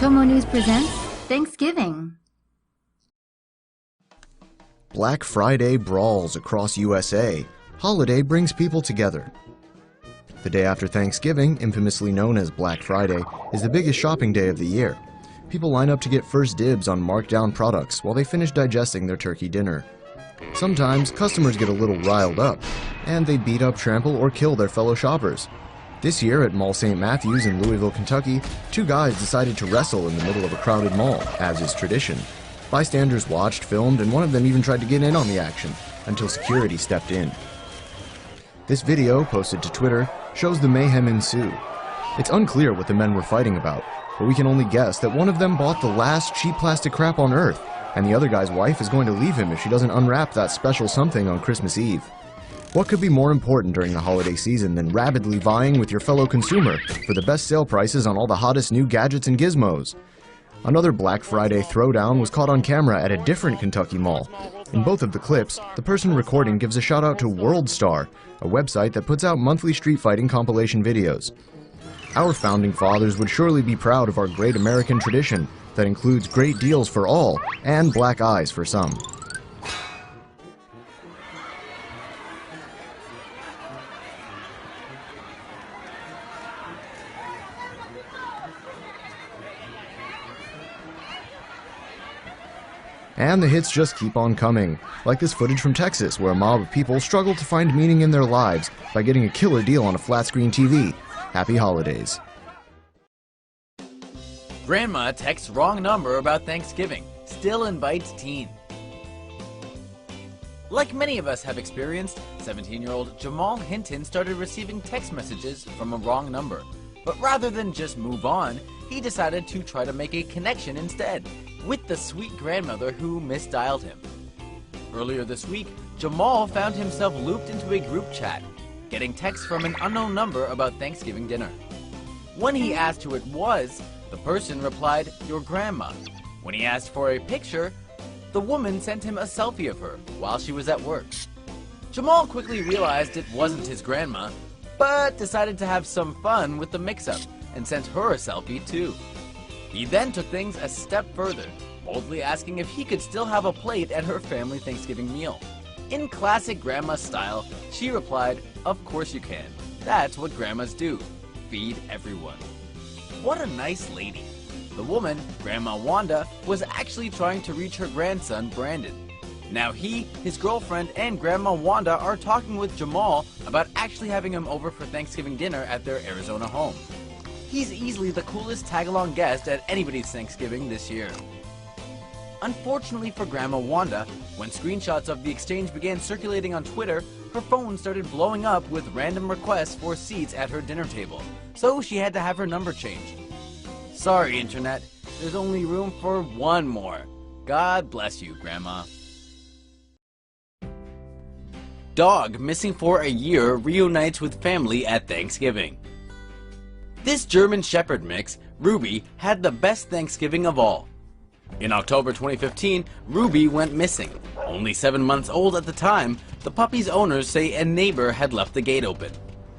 Tomo News presents Thanksgiving. Black Friday brawls across USA. Holiday brings people together. The day after Thanksgiving, infamously known as Black Friday, is the biggest shopping day of the year. People line up to get first dibs on marked-down products while they finish digesting their turkey dinner. Sometimes, customers get a little riled up, and they beat up, trample, or kill their fellow shoppers. This year at Mall St. Matthews in Louisville, Kentucky, two guys decided to wrestle in the middle of a crowded mall, as is tradition. Bystanders watched, filmed, and one of them even tried to get in on the action, until security stepped in. This video, posted to Twitter, shows the mayhem ensue. It's unclear what the men were fighting about, but we can only guess that one of them bought the last cheap plastic crap on Earth, and the other guy's wife is going to leave him if she doesn't unwrap that special something on Christmas Eve. What could be more important during the holiday season than rabidly vying with your fellow consumer for the best sale prices on all the hottest new gadgets and gizmos? Another Black Friday throwdown was caught on camera at a different Kentucky mall. In both of the clips, the person recording gives a shout out to WorldStar, a website that puts out monthly street fighting compilation videos. Our founding fathers would surely be proud of our great American tradition that includes great deals for all and black eyes for some. And the hits just keep on coming, like this footage from Texas where a mob of people struggle to find meaning in their lives by getting a killer deal on a flat-screen TV. Happy holidays. Grandma texts wrong number about Thanksgiving, still invites teen. Like many of us have experienced, 17-year-old Jamal Hinton started receiving text messages from a wrong number. But rather than just move on, he decided to try to make a connection instead, with the sweet grandmother who misdialed him. Earlier this week, Jamal found himself looped into a group chat, getting texts from an unknown number about Thanksgiving dinner. When he asked who it was, the person replied, "Your grandma." When he asked for a picture, the woman sent him a selfie of her while she was at work. Jamal quickly realized it wasn't his grandma, but decided to have some fun with the mix-up and sent her a selfie too. He then took things a step further, boldly asking if he could still have a plate at her family Thanksgiving meal. In classic grandma style, she replied, "Of course you can. That's what grandmas do. Feed everyone." What a nice lady. The woman, Grandma Wanda, was actually trying to reach her grandson, Brandon. Now he, his girlfriend, and Grandma Wanda are talking with Jamal about actually having him over for Thanksgiving dinner at their Arizona home. He's easily the coolest tag-along guest at anybody's Thanksgiving this year. Unfortunately for Grandma Wanda, when screenshots of the exchange began circulating on Twitter, her phone started blowing up with random requests for seats at her dinner table, so she had to have her number changed. Sorry, Internet, there's only room for one more. God bless you, Grandma. Dog missing for a year reunites with family at Thanksgiving. This German Shepherd mix, Ruby, had the best Thanksgiving of all. In October 2015, Ruby went missing. Only 7 months old at the time, the puppy's owners say a neighbor had left the gate open.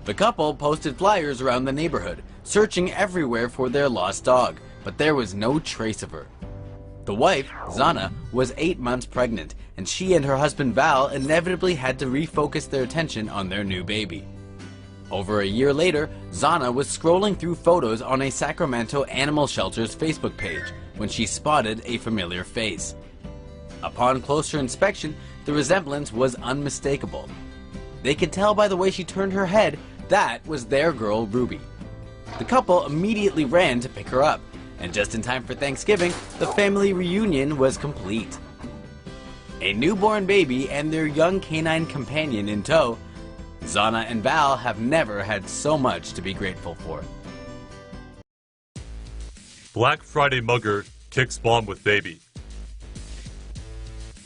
The couple posted flyers around the neighborhood, searching everywhere for their lost dog, but there was no trace of her. The wife, Zana, was 8 months pregnant, and she and her husband Val inevitably had to refocus their attention on their new baby. Over a year later, Zana was scrolling through photos on a Sacramento animal shelter's Facebook page when she spotted a familiar face. Upon closer inspection, the resemblance was unmistakable. They could tell by the way she turned her head that was their girl, Ruby. The couple immediately ran to pick her up, and just in time for Thanksgiving, the family reunion was complete. A newborn baby and their young canine companion in tow, Zana and Val have never had so much to be grateful for. Black Friday mugger kicks bomb with baby.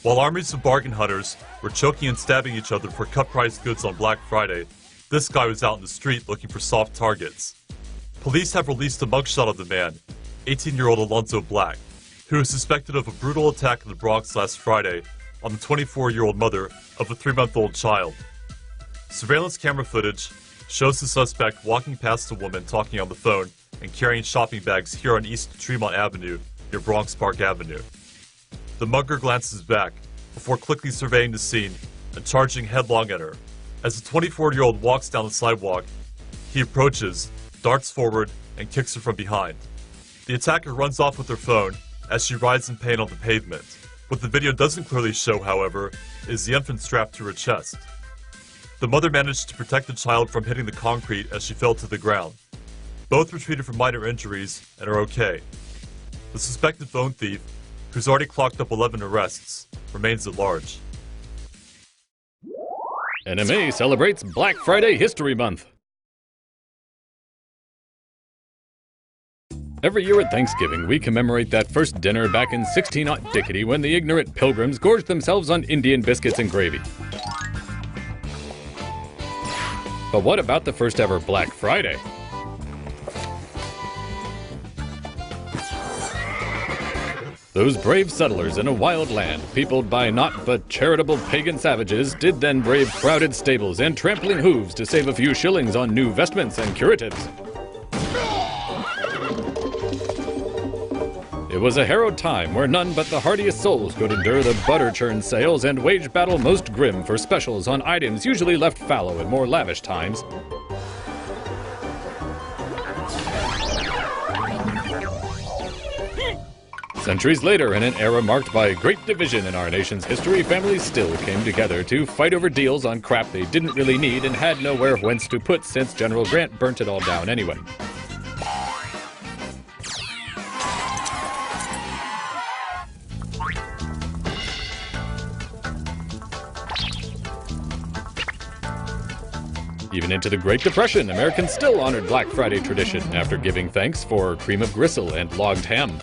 While armies of bargain hunters were choking and stabbing each other for cut-priced goods on Black Friday, this guy was out in the street looking for soft targets. Police have released a mugshot of the man, 18-year-old Alonzo Black, who is suspected of a brutal attack in the Bronx last Friday on the 24-year-old mother of a 3-month-old child. Surveillance camera footage shows the suspect walking past a woman talking on the phone and carrying shopping bags here on East Tremont Avenue near Bronx Park Avenue. The mugger glances back before quickly surveying the scene and charging headlong at her. As the 24-year-old walks down the sidewalk, he approaches, darts forward, and kicks her from behind. The attacker runs off with her phone as she writhes in pain on the pavement. What the video doesn't clearly show, however, is the infant strapped to her chest. The mother managed to protect the child from hitting the concrete as she fell to the ground. Both were treated for minor injuries and are okay. The suspected phone thief, who's already clocked up 11 arrests, remains at large. NMA celebrates Black Friday History Month. Every year at Thanksgiving, we commemorate that first dinner back in 16-dickety when the ignorant pilgrims gorged themselves on Indian biscuits and gravy. But what about the first ever Black Friday? Those brave settlers in a wild land, peopled by naught but charitable pagan savages, did then brave crowded stables and trampling hooves to save a few shillings on new vestments and curatives. It was a harrowed time where none but the hardiest souls could endure the butter churn sales and wage battle most grim for specials on items usually left fallow in more lavish times. Centuries later, in an era marked by great division in our nation's history, families still came together to fight over deals on crap they didn't really need and had nowhere whence to put since General Grant burnt it all down anyway. Even into the Great Depression, Americans still honored Black Friday tradition after giving thanks for cream of gristle and logged ham.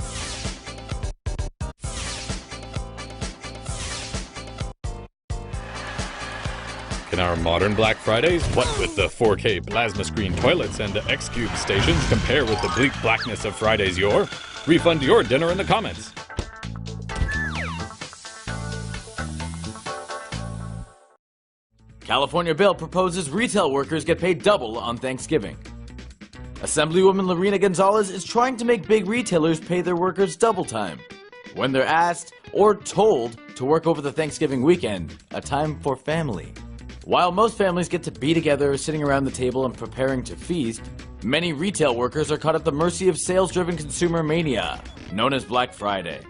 Can our modern Black Fridays, what with the 4K plasma screen toilets and X-Cube stations, compare with the bleak blackness of Friday's yore? Refund your dinner in the comments. California bill proposes retail workers get paid double on Thanksgiving. Assemblywoman Lorena Gonzalez is trying to make big retailers pay their workers double time when they're asked or told to work over the Thanksgiving weekend, a time for family. While most families get to be together, sitting around the table and preparing to feast, many retail workers are caught at the mercy of sales-driven consumer mania, known as Black Friday.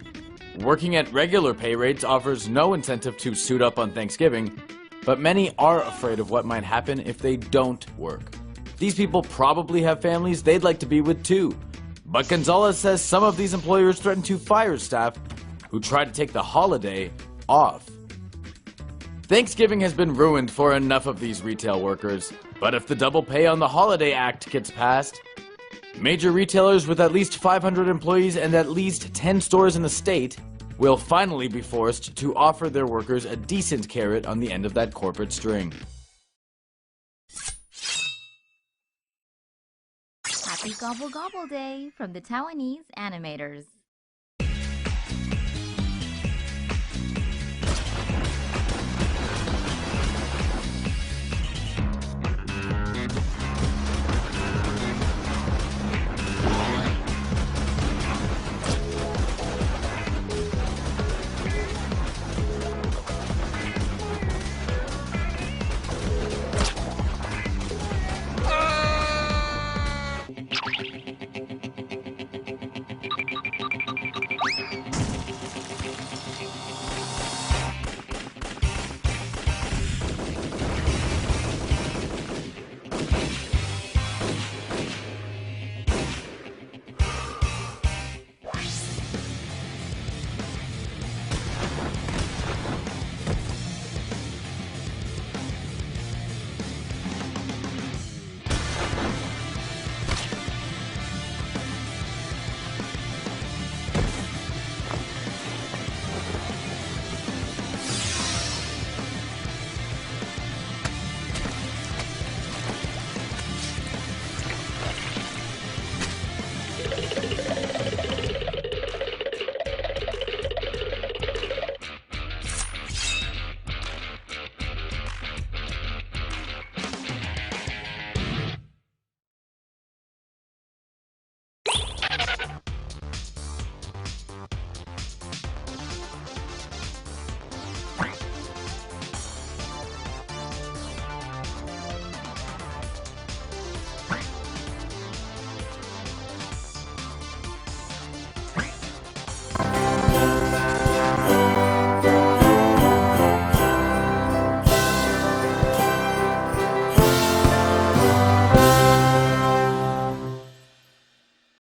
Working at regular pay rates offers no incentive to suit up on Thanksgiving, but many are afraid of what might happen if they don't work. These people probably have families they'd like to be with too, but Gonzalez says some of these employers threaten to fire staff who try to take the holiday off. Thanksgiving has been ruined for enough of these retail workers, but if the Double Pay on the Holiday Act gets passed, major retailers with at least 500 employees and at least 10 stores in the state will finally be forced to offer their workers a decent carrot on the end of that corporate string. Happy Gobble Gobble Day from the Taiwanese animators.